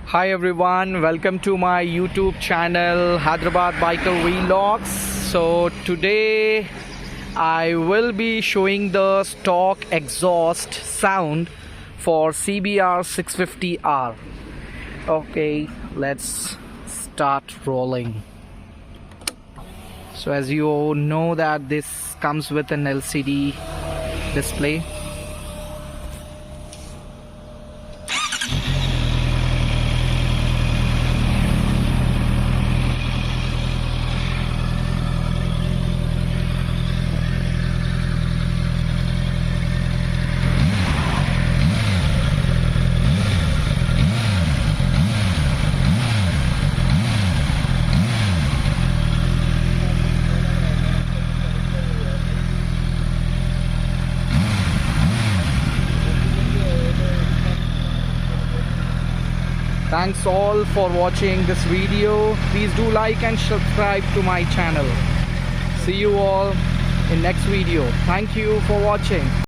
Hi everyone, welcome to my YouTube channel Hyderabad Biker Vlogs. So today I will be showing the stock exhaust sound for CBR 650R. Okay, let's start rolling. So as you all know that this comes with an LCD display. Thanks all for watching this video. Please do like and subscribe to my channel. See you all in next video. Thank you for watching.